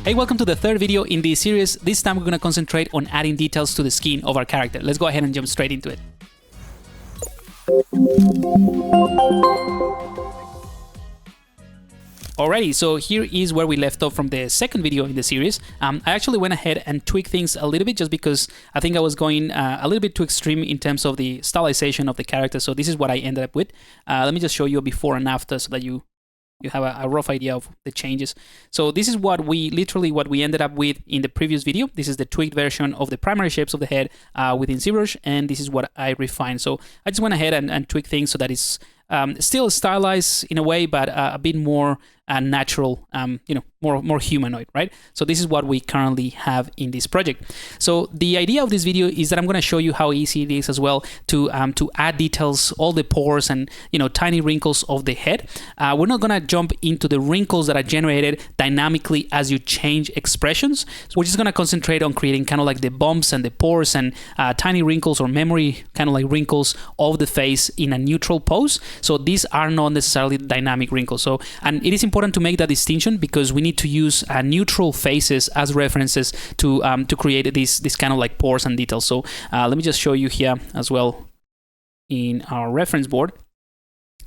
Hey, welcome to the third video in this series. This time we're going to concentrate on adding details to the skin of our character. Let's go ahead and jump straight into it. Alrighty, so here is where we left off from the second video in the series. I actually went ahead and tweaked things a little bit just because I think I was going a little bit too extreme in terms of the stylization of the character. So this is what I ended up with. Let me just show you a before and after so that you have a rough idea of the changes. So this is what we ended up with in the previous video. This is the tweaked version of the primary shapes of the head within ZBrush, and this is what I refined. So I just went ahead and tweaked things so that it's still stylized in a way, but a bit more natural, more humanoid, right? So this is what we currently have in this project. So the idea of this video is that I'm going to show you how easy it is as well to add details, all the pores and tiny wrinkles of the head. We're not going to jump into the wrinkles that are generated dynamically as you change expressions. So we're just going to concentrate on creating kind of like the bumps and the pores and tiny wrinkles or memory kind of like wrinkles of the face in a neutral pose. So these are not necessarily dynamic wrinkles. So, and it is important to make that distinction because we need to use neutral faces as references to create this kind of like pores and details. So let me just show you here as well in our reference board.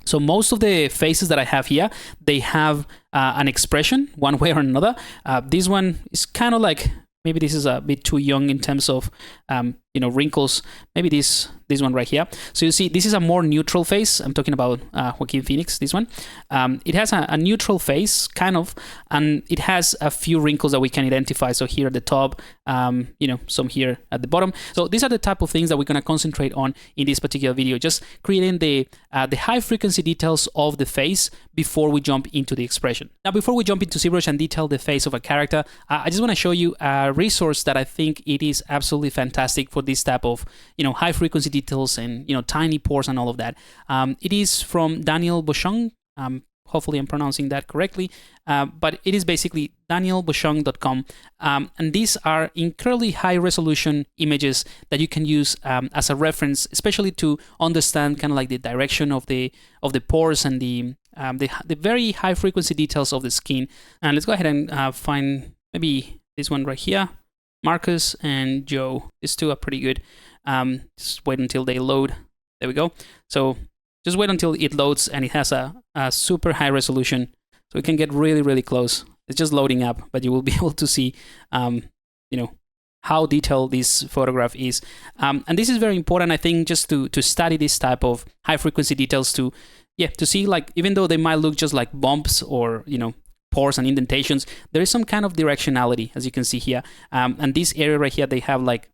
So most of the faces that I have here, they have an expression one way or another. This one is kind of like, maybe this is a bit too young in terms of wrinkles. Maybe this one right here. So you see, this is a more neutral face. I'm talking about Joaquin Phoenix, this one. It has a neutral face, kind of, and it has a few wrinkles that we can identify. So here at the top, some here at the bottom. So these are the type of things that we're going to concentrate on in this particular video, just creating the high frequency details of the face before we jump into the expression. Now, before we jump into ZBrush and detail the face of a character, I just want to show you a resource that I think it is absolutely fantastic for this type of high frequency details and tiny pores and all of that. It is from Daniel Bochung. Hopefully I'm pronouncing that correctly, but it is basically danielbochung.com, and these are incredibly high resolution images that you can use as a reference, especially to understand kind of like the direction of the pores and the very high frequency details of the skin. And let's go ahead and find maybe this one right here. Marcus and Joe. These two are pretty good. Just wait until they load. There we go. So just wait until it loads and it has a super high resolution. So we can get really, really close. It's just loading up, but you will be able to see, how detailed this photograph is. And this is very important, I think, just to study this type of high frequency details to see, like, even though they might look just like bumps or, pores and indentations, there is some kind of directionality, as you can see here. And this area right here, they have like,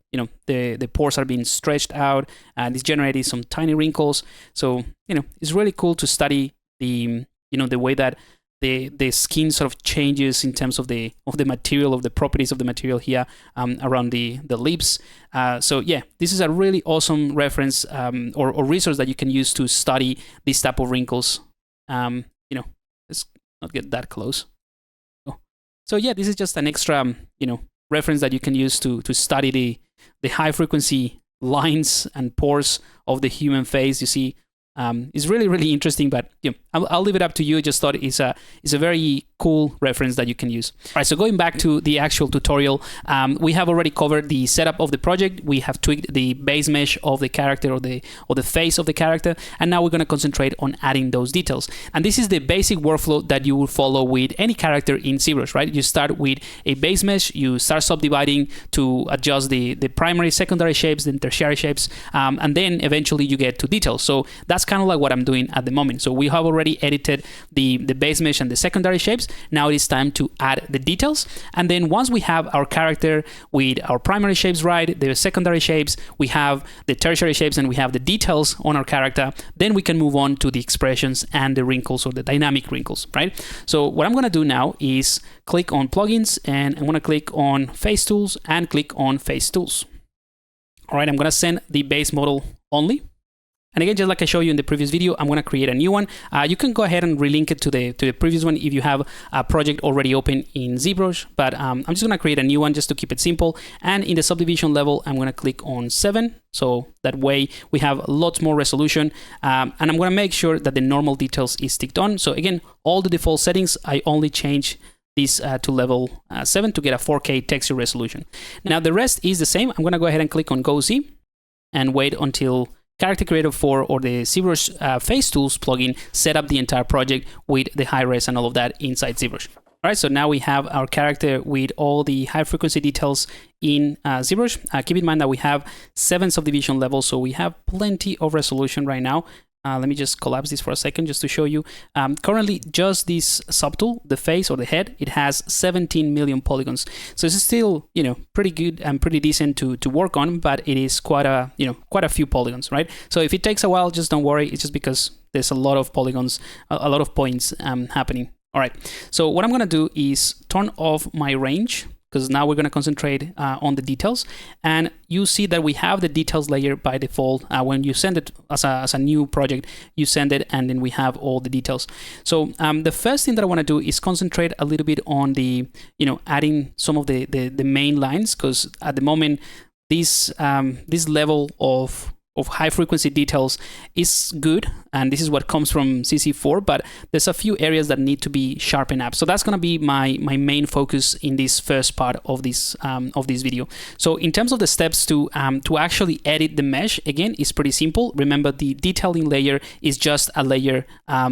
the pores are being stretched out and it's generating some tiny wrinkles. So, it's really cool to study the way that the skin sort of changes in terms of the material, of the properties of the material here around the lips. So yeah, this is a really awesome reference or resource that you can use to study these type of wrinkles. Let's not get that close. So yeah, this is just an extra, reference that you can use to study the high frequency lines and pores of the human face. You see, it's really, really interesting, but I'll leave it up to you. I just thought it's a very cool reference that you can use. All right, so going back to the actual tutorial, we have already covered the setup of the project. We have tweaked the base mesh of the character or the face of the character, and now we're going to concentrate on adding those details. And this is the basic workflow that you will follow with any character in ZBrush, right? You start with a base mesh, you start subdividing to adjust the primary, secondary shapes, then tertiary shapes, and then eventually you get to details. So that's kind of like what I'm doing at the moment. So we have already edited the base mesh and the secondary shapes. Now it is time to add the details. And then once we have our character with our primary shapes right, the secondary shapes, we have the tertiary shapes, and we have the details on our character, then we can move on to the expressions and the wrinkles or the dynamic wrinkles, right? So what I'm going to do now is click on plugins, and I'm going to click on face tools and click on face tools. All right, I'm going to send the base model only. And again, just like I showed you in the previous video, I'm going to create a new one. You can go ahead and relink it to the previous one if you have a project already open in ZBrush. But I'm just going to create a new one just to keep it simple. And in the subdivision level, I'm going to click on 7. So that way we have lots more resolution. And I'm going to make sure that the normal details is ticked on. So again, all the default settings, I only change this to level 7 to get a 4K texture resolution. Now the rest is the same. I'm going to go ahead and click on Go Z and wait until Character Creator 4 or the ZBrush Face Tools plugin set up the entire project with the high res and all of that inside ZBrush. All right, so now we have our character with all the high frequency details in ZBrush. Keep in mind that we have 7 subdivision levels, so we have plenty of resolution right now. Let me just collapse this for a second just to show you. Currently, just this subtool, the face or the head, it has 17 million polygons. So it's still, pretty good and pretty decent to work on, but it is quite a few polygons, right? So if it takes a while, just don't worry. It's just because there's a lot of polygons, a lot of points happening. All right. So what I'm going to do is turn off my range, because now we're going to concentrate on the details. And you see that we have the details layer by default. When you send it as a new project, you send it and then we have all the details. So the first thing that I want to do is concentrate a little bit on the, adding some of the main lines, because at the moment, this level of high frequency details is good, and this is what comes from CC4, but there's a few areas that need to be sharpened up. So that's going to be my main focus in this first part of this video. So in terms of the steps to actually edit the mesh, again, it's pretty simple. Remember, the detailing layer is just a layer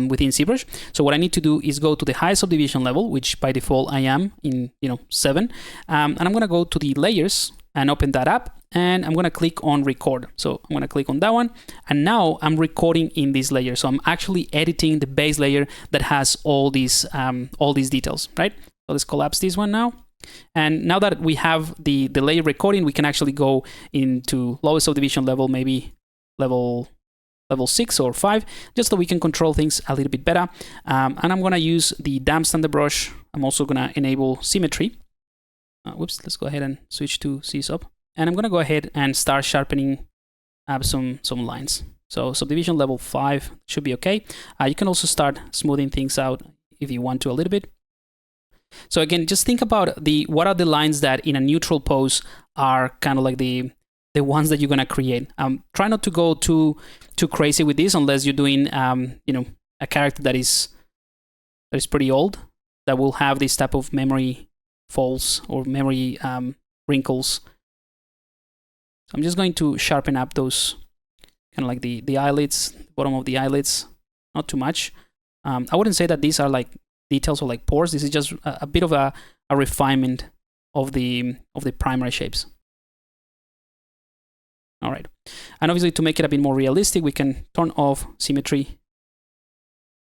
within ZBrush. So what I need to do is go to the high subdivision level, which by default I am in 7, and I'm going to go to the layers and open that up, and I'm going to click on record. So I'm going to click on that one, and now I'm recording in this layer. So I'm actually editing the base layer that has all these details, right? So let's collapse this one now. And now that we have the layer recording, we can actually go into lowest subdivision level, maybe level 6 or 5, just so we can control things a little bit better. And I'm going to use the damp standard brush. I'm also going to enable symmetry. Whoops, let's go ahead and switch to C-sub. And I'm going to go ahead and start sharpening up some lines. So subdivision level 5 should be okay. You can also start smoothing things out if you want to a little bit. So again, just think about what are the lines that in a neutral pose are kind of like the ones that you're going to create. Try not to go too crazy with this unless you're doing a character that is pretty old, that will have this type of memory folds or memory wrinkles. So I'm just going to sharpen up those kind of like the eyelids, bottom of the eyelids, not too much. I wouldn't say that these are like details or like pores. This is just a bit of a refinement of the primary shapes. All right, and obviously to make it a bit more realistic, we can turn off symmetry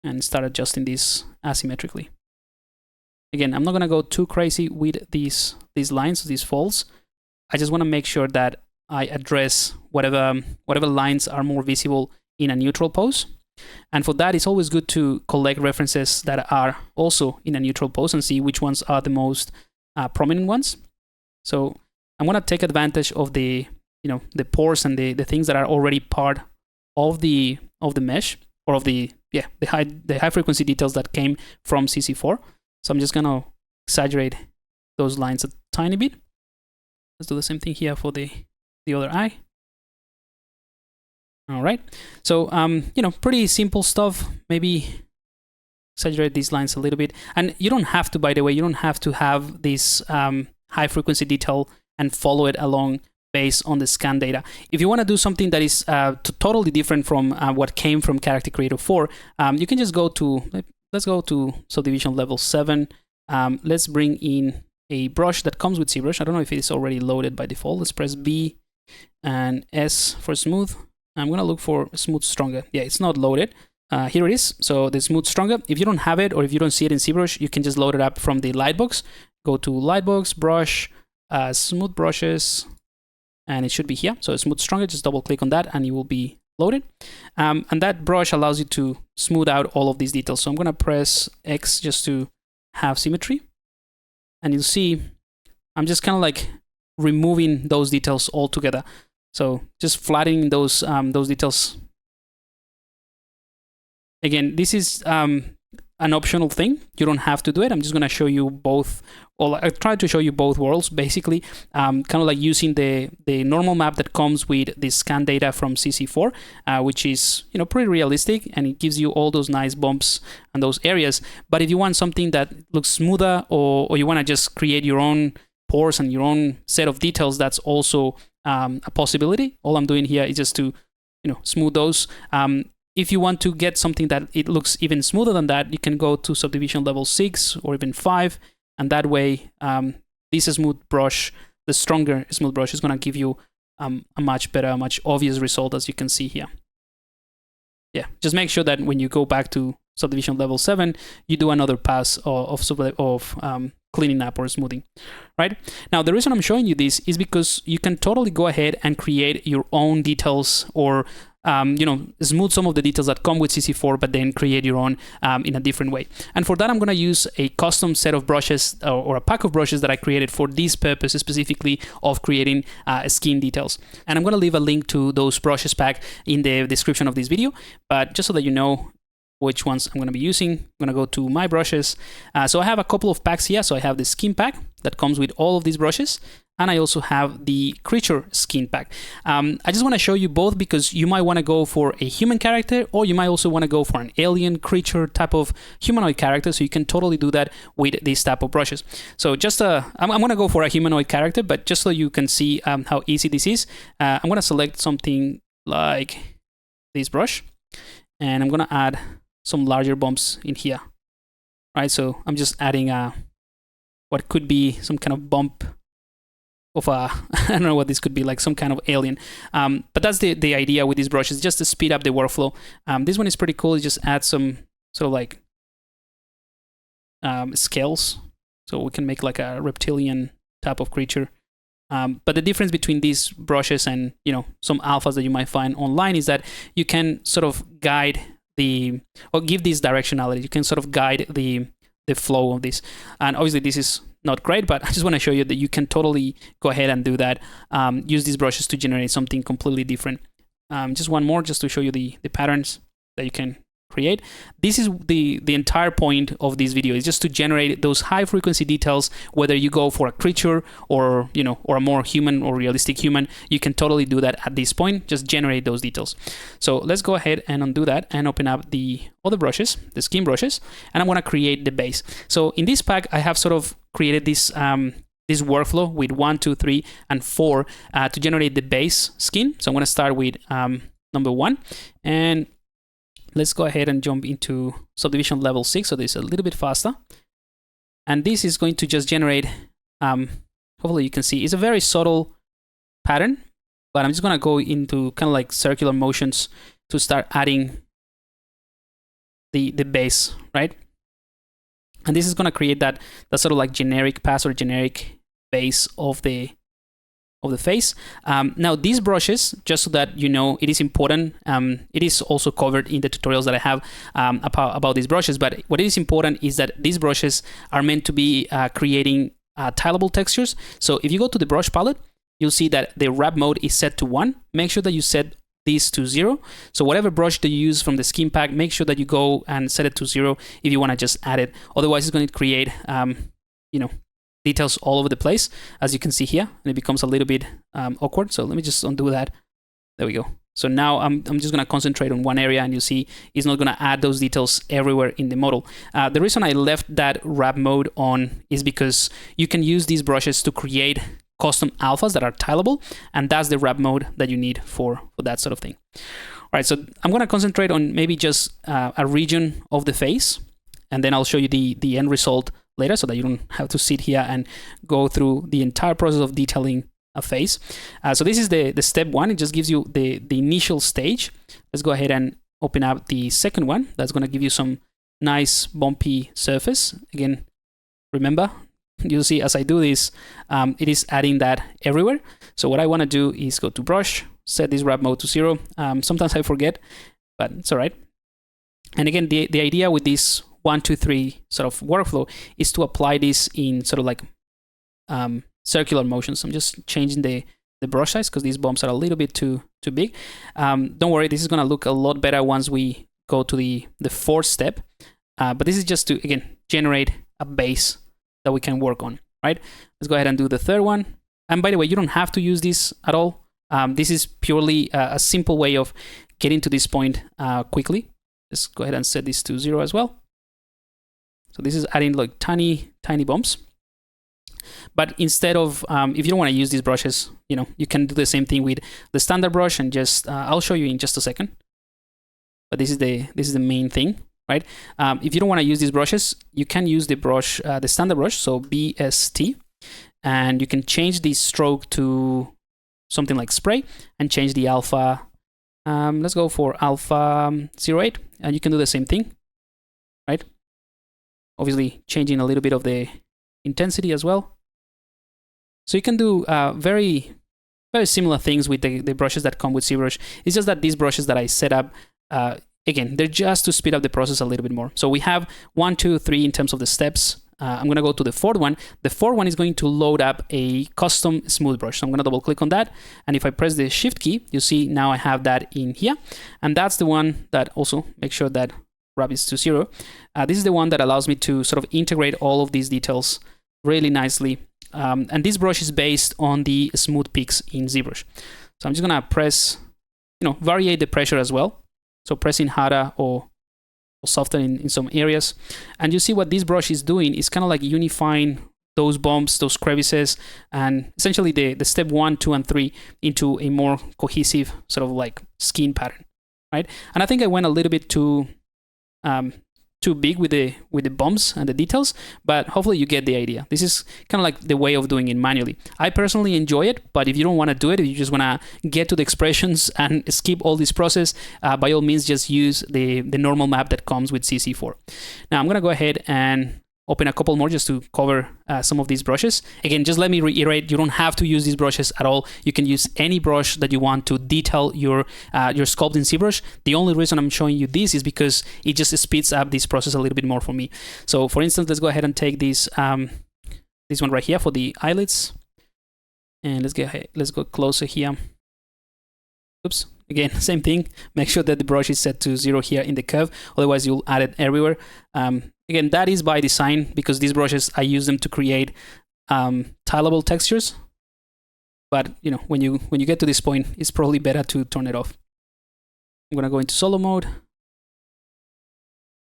and start adjusting this asymmetrically. Again, I'm not going to go too crazy with these lines, these folds. I just want to make sure that I address whatever lines are more visible in a neutral pose. And for that, it's always good to collect references that are also in a neutral pose and see which ones are the most prominent ones. So I'm going to take advantage of the pores and the things that are already part of the mesh, or of the high frequency details that came from CC4. So I'm just going to exaggerate those lines a tiny bit. Let's do the same thing here for the other eye. All right. So, pretty simple stuff. Maybe exaggerate these lines a little bit. And you don't have to, by the way, you don't have to have this high frequency detail and follow it along based on the scan data. If you want to do something that is totally different from what came from Character Creator 4, you can just go to... Let's go to subdivision level 7. Let's bring in a brush that comes with ZBrush. I don't know if it's already loaded by default. Let's press B and S for smooth. I'm going to look for smooth stronger. Yeah, it's not loaded. Here it is. So the smooth stronger. If you don't have it or if you don't see it in ZBrush, you can just load it up from the lightbox. Go to lightbox, brush, smooth brushes, and it should be here. So smooth stronger, just double click on that and it will be loaded. And that brush allows you to smooth out all of these details. So I'm going to press X just to have symmetry. And you'll see I'm just kind of like removing those details altogether. So just flattening those details. Again, this is an optional thing. You don't have to do it. I'm just going to show you both, or I tried to show you both worlds, basically, kind of like using the normal map that comes with the scan data from CC4, which is, you know, pretty realistic, and it gives you all those nice bumps and those areas. But if you want something that looks smoother, or you want to just create your own pores and your own set of details, that's also a possibility. All I'm doing here is just to, you know, smooth those. If you want to get something that it looks even smoother than that, you can go to subdivision level 6 or even 5, and that way this smooth brush, the stronger smooth brush, is going to give you a much better, much obvious result, as you can see here. Yeah, just make sure that when you go back to subdivision level 7, you do another pass of cleaning up or smoothing, right? Now, the reason I'm showing you this is because you can totally go ahead and create your own details, or you know, smooth some of the details that come with CC4, but then create your own in a different way. And for that, I'm going to use a custom set of brushes, or a pack of brushes that I created for this purpose, specifically of creating skin details. And I'm going to leave a link to those brushes pack in the description of this video. But just so that you know which ones I'm going to be using, I'm going to go to my brushes. So I have a couple of packs here. So I have the skin pack that comes with all of these brushes, and I also have the creature skin pack. I just want to show you both because you might want to go for a human character, or you might also want to go for an alien creature type of humanoid character. So you can totally do that with this type of brushes. So just I'm going to go for a humanoid character, but just so you can see how easy this is, I'm going to select something like this brush, and I'm going to add some larger bumps in here, right? So I'm just adding what could be some kind of bump of I don't know what this could be, like some kind of alien. But that's the idea with these brushes, just to speed up the workflow. This one is pretty cool. It just adds some sort of like scales, so we can make like a reptilian type of creature. But the difference between these brushes and, you know, some alphas that you might find online is that you can sort of guide or give this directionality. You can sort of guide the flow of this. And obviously this is not great, but I just want to show you that you can totally go ahead and do that. Use these brushes to generate something completely different. Just one more, just to show you the patterns that you can create. This is the entire point of this video, is just to generate those high frequency details. Whether you go for a creature, or, you know, or a more human or realistic human, you can totally do that at this point. Just generate those details. So let's go ahead and undo that and open up the other brushes, the skin brushes, and I want to create the base. So in this pack, I have sort of created this this workflow with 1, 2, 3, and 4 to generate the base skin. So I'm going to start with number 1, and let's go ahead and jump into subdivision level 6, so this is a little bit faster. And this is going to just generate, hopefully you can see, it's a very subtle pattern, but I'm just going to go into kind of like circular motions to start adding the base, right? And this is going to create that sort of like generic pass or generic base of the face. Now these brushes, just so that you know, it is important. It is also covered in the tutorials that I have about these brushes. But what is important is that these brushes are meant to be creating tileable textures. So if you go to the brush palette, you'll see that the wrap mode is set to 1. Make sure that you set this to 0. So whatever brush that you use from the skin pack, make sure that you go and set it to 0 if you want to just add it. Otherwise, it's going to create, you know, details all over the place, as you can see here, and it becomes a little bit awkward. So let me just undo that. There we go. So now I'm just going to concentrate on one area, and you see it's not going to add those details everywhere in the model. The reason I left that wrap mode on is because you can use these brushes to create custom alphas that are tileable, and that's the wrap mode that you need for that sort of thing. All right, so I'm going to concentrate on maybe just a region of the face, and then I'll show you the end result later, so that you don't have to sit here and go through the entire process of detailing a face. So this is the step 1. It just gives you the initial stage. Let's go ahead and open up the second one. That's going to give you some nice bumpy surface. Again, remember, you'll see as I do this, it is adding that everywhere. So what I want to do is go to brush, set this wrap mode to 0. Sometimes I forget, but it's all right. And again, the idea with this 1, 2, 3 sort of workflow is to apply this in sort of like circular motions. I'm just changing the brush size because these bumps are a little bit too big. Don't worry, this is going to look a lot better once we go to the fourth step. But this is just to, again, generate a base that we can work on, right? Let's go ahead and do the third one. And by the way, you don't have to use this at all. This is purely a simple way of getting to this point quickly. Let's go ahead and set this to 0 as well. So this is adding like tiny bumps. But instead of, if you don't want to use these brushes, you can do the same thing with the standard brush and just, I'll show you in just a second. But this is the main thing, right? If you don't want to use these brushes, you can use the brush, the standard brush, so BST, and you can change the stroke to something like spray and change the alpha. Let's go for alpha 08, and you can do the same thing, right? Obviously, changing a little bit of the intensity as well. So you can do very similar things with the brushes that come with ZBrush. It's just that these brushes that I set up, again, they're just to speed up the process a little bit more. So we have 1, 2, 3 in terms of the steps. I'm going to go to the fourth one. The fourth one is going to load up a custom smooth brush. So I'm going to double click on that. And if I press the shift key, you see now I have that in here. And that's the one that also, make sure that wrap is to 0. This is the one that allows me to sort of integrate all of these details really nicely. And this brush is based on the smooth peaks in ZBrush. So I'm just going to press, vary the pressure as well. So pressing harder or softer in some areas. And you see what this brush is doing is kind of like unifying those bumps, those crevices, and essentially the step 1, 2, and 3 into a more cohesive sort of like skin pattern, right? And I think I went a little bit too big with the bumps and the details, but hopefully you get the idea. This is kind of like the way of doing it manually. I personally enjoy it, but if you don't want to do it, if you just want to get to the expressions and skip all this process, by all means, just use the normal map that comes with CC4. Now I'm going to go ahead and open a couple more just to cover some of these brushes. Again, just let me reiterate, you don't have to use these brushes at all. You can use any brush that you want to detail your sculpt in ZBrush. The only reason I'm showing you this is because it just speeds up this process a little bit more for me. So for instance, let's go ahead and take this one right here for the eyelids. And let's go closer here. Oops. Again, same thing. Make sure that the brush is set to 0 here in the curve. Otherwise, you'll add it everywhere. Again, that is by design because these brushes, I use them to create tileable textures. But when you get to this point, it's probably better to turn it off. I'm gonna go into solo mode.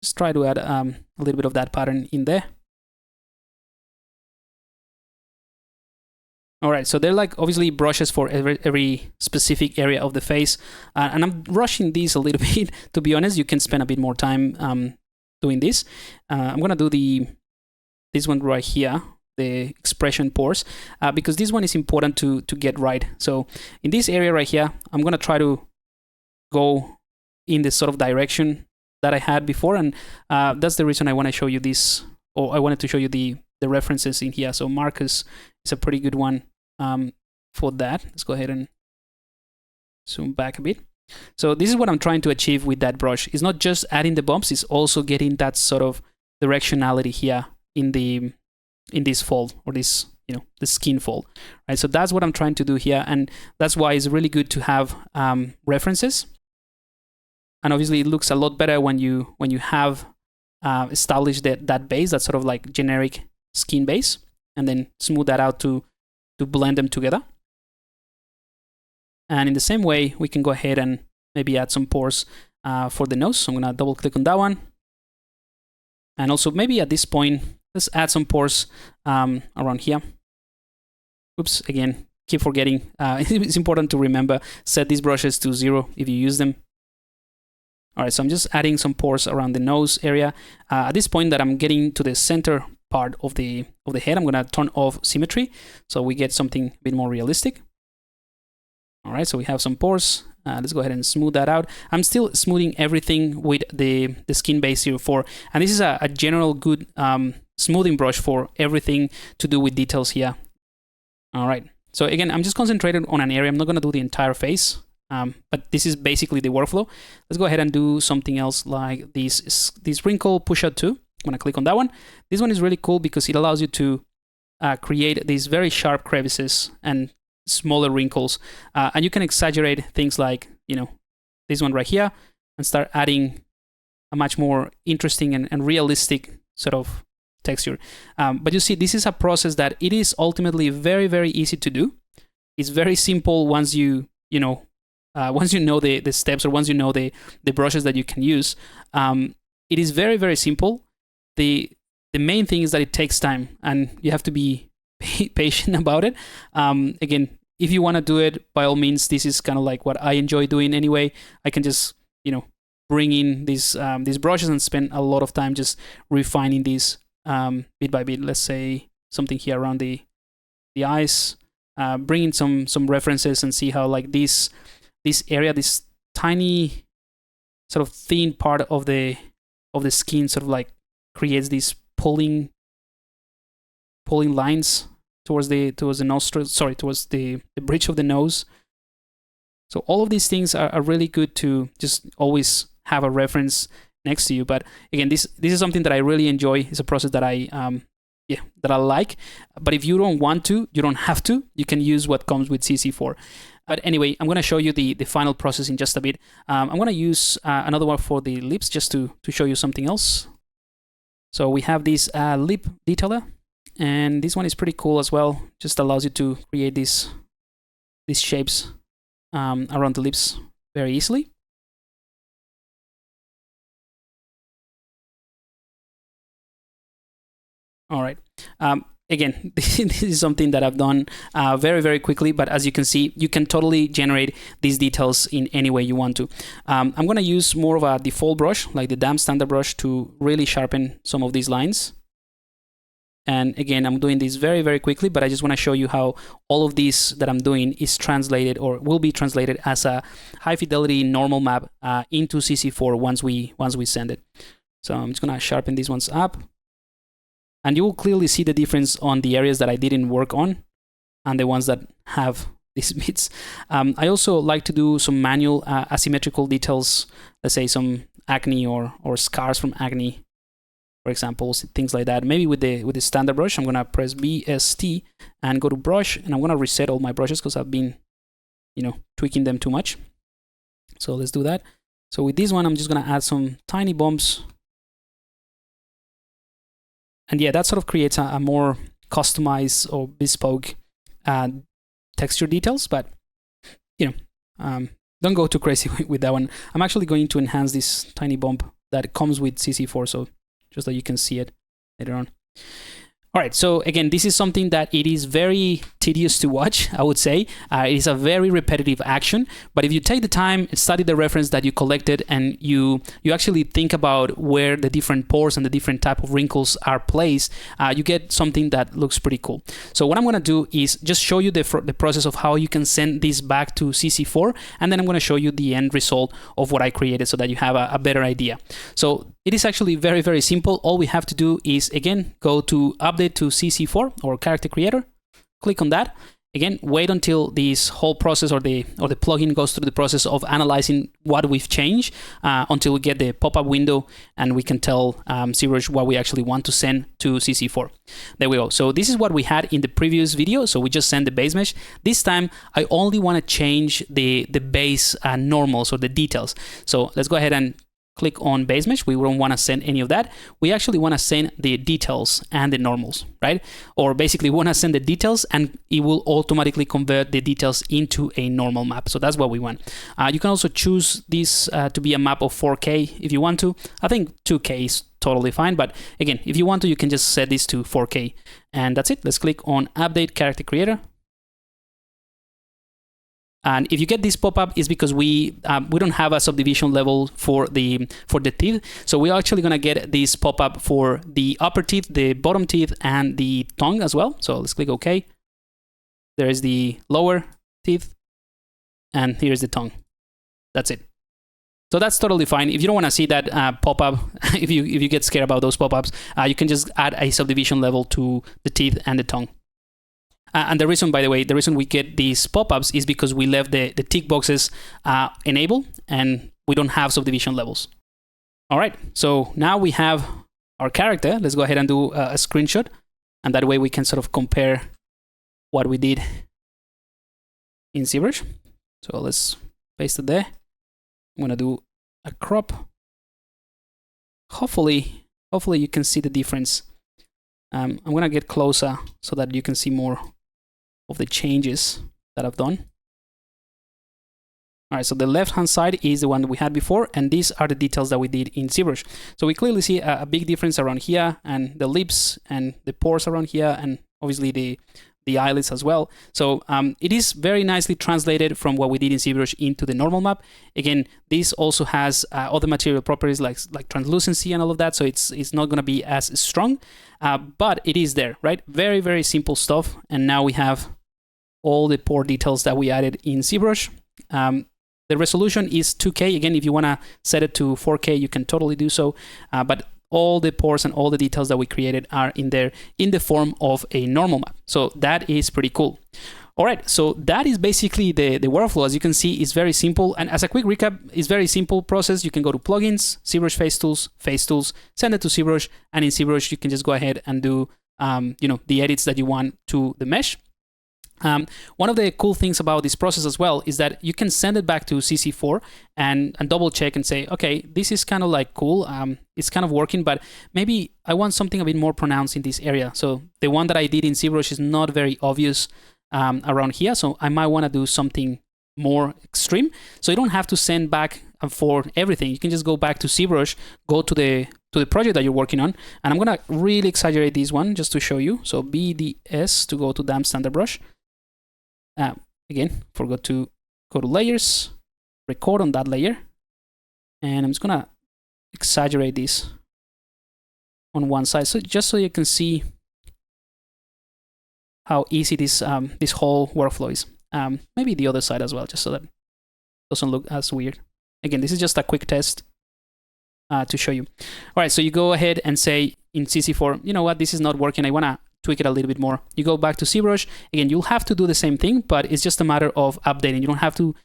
Just try to add a little bit of that pattern in there. All right, so they're like obviously brushes for every specific area of the face. And I'm rushing these a little bit, to be honest. You can spend a bit more time doing this. I'm gonna do this one right here, the expression pores, because this one is important to get right. So in this area right here, I'm gonna try to go in the sort of direction that I had before. And that's the reason I wanna show you this, or I wanted to show you the references in here. So Marcus is a pretty good one. For that, let's go ahead and zoom back a bit. So this is what I'm trying to achieve with that brush. It's not just adding the bumps, it's also getting that sort of directionality here in this fold, or this, the skin fold, right? So that's what I'm trying to do here, and that's why it's really good to have references. And obviously it looks a lot better when you have established that base, that sort of like generic skin base, and then smooth that out to blend them together. And in the same way, we can go ahead and maybe add some pores for the nose. So I'm going to double click on that one. And also maybe at this point, let's add some pores around here. Oops, again, keep forgetting. It's important to remember, set these brushes to 0 if you use them. All right, so I'm just adding some pores around the nose area. At this point that I'm getting to the center part of the head, I'm going to turn off symmetry so we get something a bit more realistic. All right, so we have some pores. Let's go ahead and smooth that out. I'm still smoothing everything with the skin base 04, and this is a general good smoothing brush for everything to do with details here. All right, so again, I'm just concentrated on an area. I'm not going to do the entire face, but this is basically the workflow. Let's go ahead and do something else like this wrinkle push out 2. I'm going to click on that one. This one is really cool because it allows you to create these very sharp crevices and smaller wrinkles. And you can exaggerate things like, this one right here, and start adding a much more interesting and realistic sort of texture. But you see, this is a process that it is ultimately very, very easy to do. It's very simple once once you know the steps, or once you know the brushes that you can use. It is very, very simple. The main thing is that it takes time, and you have to be patient about it. Again, if you want to do it, by all means, this is kind of like what I enjoy doing anyway. I can just bring in these brushes and spend a lot of time just refining these bit by bit. Let's say something here around the eyes. Bring in some references and see how like this area, this tiny sort of thin part of the skin, sort of like creates these pulling lines towards the nostril. Sorry, towards the bridge of the nose. So all of these things are really good to just always have a reference next to you. But again, this is something that I really enjoy. It's a process that I like. But if you don't want to, you don't have to. You can use what comes with CC4. But anyway, I'm going to show you the final process in just a bit. I'm going to use another one for the lips just to show you something else. So we have this lip detailer, and this one is pretty cool as well. Just allows you to create these shapes around the lips very easily. All right. Again, this is something that I've done very, very quickly, but as you can see, you can totally generate these details in any way you want to. I'm going to use more of a default brush, like the damp standard brush, to really sharpen some of these lines. And again, I'm doing this very, very quickly, but I just want to show you how all of this that I'm doing is translated, or will be translated, as a high fidelity normal map into CC4 once we send it. So I'm just going to sharpen these ones up. And you will clearly see the difference on the areas that I didn't work on and the ones that have these bits. I also like to do some manual asymmetrical details, let's say some acne or scars from acne, for example, things like that. Maybe with the standard brush, I'm going to press BST and go to brush, and I'm going to reset all my brushes because I've been, tweaking them too much. So let's do that. So with this one, I'm just going to add some tiny bumps. And yeah, that sort of creates a more customized or bespoke texture details. But, don't go too crazy with that one. I'm actually going to enhance this tiny bump that comes with CC4, so just that you can see it later on. All right, so again, this is something that it is very tedious to watch, I would say. It is a very repetitive action, but if you take the time and study the reference that you collected, and you actually think about where the different pores and the different type of wrinkles are placed, you get something that looks pretty cool. So what I'm going to do is just show you the process of how you can send this back to CC4, and then I'm going to show you the end result of what I created so that you have a better idea. So it is actually very, very simple. All we have to do is, again, go to update to CC4 or character creator, click on that. Again, wait until this whole process or the plugin goes through the process of analyzing what we've changed until we get the pop-up window and we can tell ZBrush what we actually want to send to CC4. There we go. So this is what we had in the previous video. So we just sent the base mesh. This time, I only want to change the base normals or the details. So let's go ahead and click on base mesh. We don't want to send any of that. We actually want to send the details and the normals, right? Or basically we want to send the details and it will automatically convert the details into a normal map. So that's what we want. You can also choose this to be a map of 4K if you want to. I think 2K is totally fine. But again, if you want to, you can just set this to 4K. And that's it. Let's click on Update Character Creator. And if you get this pop-up, is because we don't have a subdivision level for the teeth. So we're actually going to get this pop-up for the upper teeth, the bottom teeth, and the tongue as well. So let's click OK. There is the lower teeth, and here's the tongue. That's it. So that's totally fine. If you don't want to see that pop-up, if you get scared about those pop-ups, you can just add a subdivision level to the teeth and the tongue. And the reason, by the way, the reason we get these pop-ups is because we left the tick boxes enabled and we don't have subdivision levels. All right, so now we have our character. Let's go ahead and do a screenshot. And that way we can sort of compare what we did in ZBrush. So let's paste it there. I'm going to do a crop. hopefully you can see the difference. I'm gonna get closer so that you can see more of the changes that I've done. All right, so the left-hand side is the one that we had before, and these are the details that we did in ZBrush. So we clearly see a big difference around here, and the lips, and the pores around here, and obviously the eyelids as well. So it is very nicely translated from what we did in ZBrush into the normal map. Again, this also has other material properties like translucency and all of that, so it's not going to be as strong, but it is there, right? Very, very simple stuff. And now we have all the pore details that we added in ZBrush. The resolution is 2K. Again, if you want to set it to 4K, you can totally do so. But all the pores and all the details that we created are in there in the form of a normal map. So that is pretty cool. All right, so that is basically the workflow. As you can see, it's very simple. And as a quick recap, it's very simple process. You can go to Plugins, ZBrush Face Tools, send it to ZBrush, and in ZBrush, you can just go ahead and do the edits that you want to the mesh. One of the cool things about this process as well is that you can send it back to CC4 and double check and say, okay, this is kind of like cool. It's kind of working, but maybe I want something a bit more pronounced in this area. So the one that I did in ZBrush is not very obvious around here. So I might want to do something more extreme. So you don't have to send back for everything. You can just go back to ZBrush, go to the project that you're working on. And I'm going to really exaggerate this one just to show you. So BDS to go to Damp Standard Brush. Again, forgot to go to layers, record on that layer, and I'm just gonna exaggerate this on one side, so just so you can see how easy this whole workflow is. Maybe the other side as well, just so that it doesn't look as weird. Again, this is just a quick test to show you. All right, so you go ahead and say in CC4, you know what, this is not working. I wanna tweak it a little bit more. You go back to ZBrush. Again, you'll have to do the same thing, but it's just a matter of updating. You don't have to,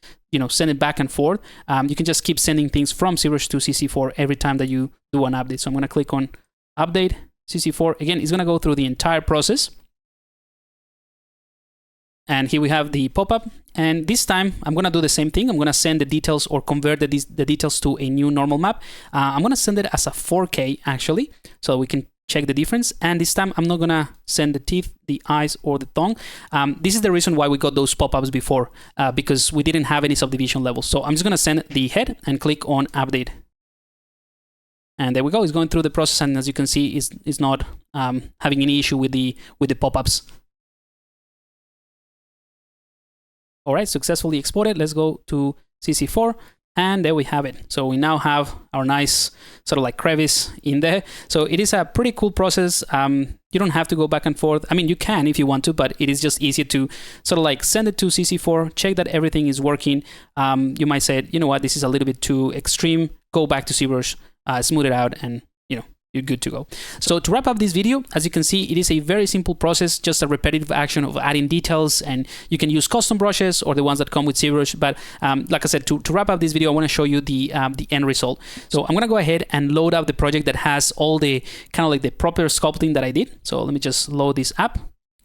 send it back and forth. You can just keep sending things from ZBrush to CC4 every time that you do an update. So I'm going to click on Update CC4. Again, it's going to go through the entire process. And here we have the pop-up. And this time, I'm going to do the same thing. I'm going to send the details or convert the details to a new normal map. I'm going to send it as a 4K, actually, so we can check the difference. And this time I'm not gonna send the teeth, the eyes, or the tongue. This is the reason why we got those pop-ups before, because we didn't have any subdivision levels. So I'm just gonna send the head and click on update. And there we go, it's going through the process, and as you can see, it's not having any issue with the pop-ups. All right, successfully exported. Let's go to CC4. And there we have it. So we now have our nice sort of like crevice in there. So it is a pretty cool process. You don't have to go back and forth. I mean, you can if you want to, but it is just easier to sort of like send it to CC4, check that everything is working. You might say, you know what, this is a little bit too extreme. Go back to ZBrush, smooth it out, and you're good to go. So to wrap up this video, as you can see, it is a very simple process, just a repetitive action of adding details, and you can use custom brushes or the ones that come with ZBrush. But like I said, to wrap up this video, I want to show you the end result. So I'm going to go ahead and load up the project that has all the kind of like the proper sculpting that I did. So let me just load this app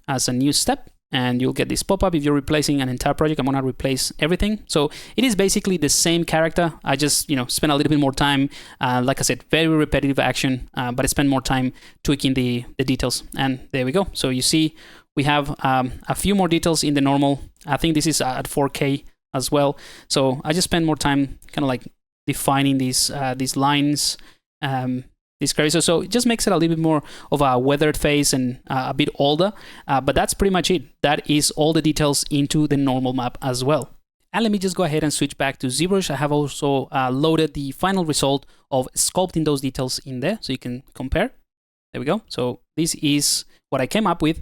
as a new step. And you'll get this pop-up if you're replacing an entire project. I'm gonna replace everything. So it is basically the same character. I just, spend a little bit more time. Like I said, very repetitive action, but I spend more time tweaking the details. And there we go. So you see, we have a few more details in the normal. I think this is at 4K as well. So I just spend more time kind of like defining these lines, these crevices. So it just makes it a little bit more of a weathered face and a bit older, but that's pretty much it. That is all the details into the normal map as well. And let me just go ahead and switch back to ZBrush. I have also loaded the final result of sculpting those details in there, so you can compare. There we go. So this is what I came up with.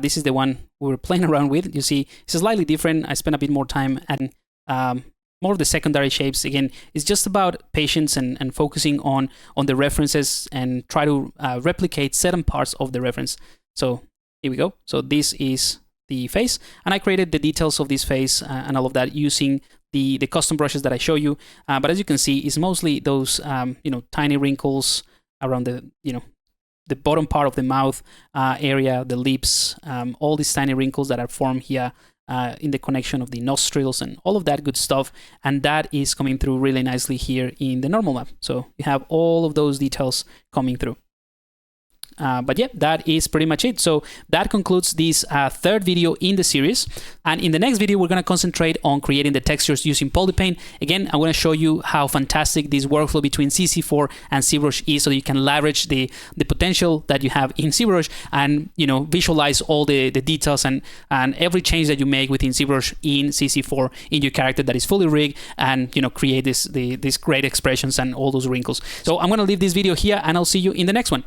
This is the one we were playing around with. You see, it's slightly different. I spent a bit more time adding more of the secondary shapes. Again, it's just about patience and focusing on the references and try to replicate certain parts of the reference. So here we go. So this is the face, and I created the details of this face and all of that using the custom brushes that I show you. But as you can see, it's mostly those tiny wrinkles around the bottom part of the mouth area, the lips, all these tiny wrinkles that are formed here in the connection of the nostrils and all of that good stuff. And that is coming through really nicely here in the normal map. So you have all of those details coming through. But yeah, that is pretty much it. So that concludes this third video in the series. And in the next video, we're going to concentrate on creating the textures using Polypaint. Again, I'm going to show you how fantastic this workflow between CC4 and ZBrush is, so that you can leverage the potential that you have in ZBrush and, you know, visualize all the details and every change that you make within ZBrush in CC4 in your character that is fully rigged, and, you know, create these great expressions and all those wrinkles. So I'm going to leave this video here, and I'll see you in the next one.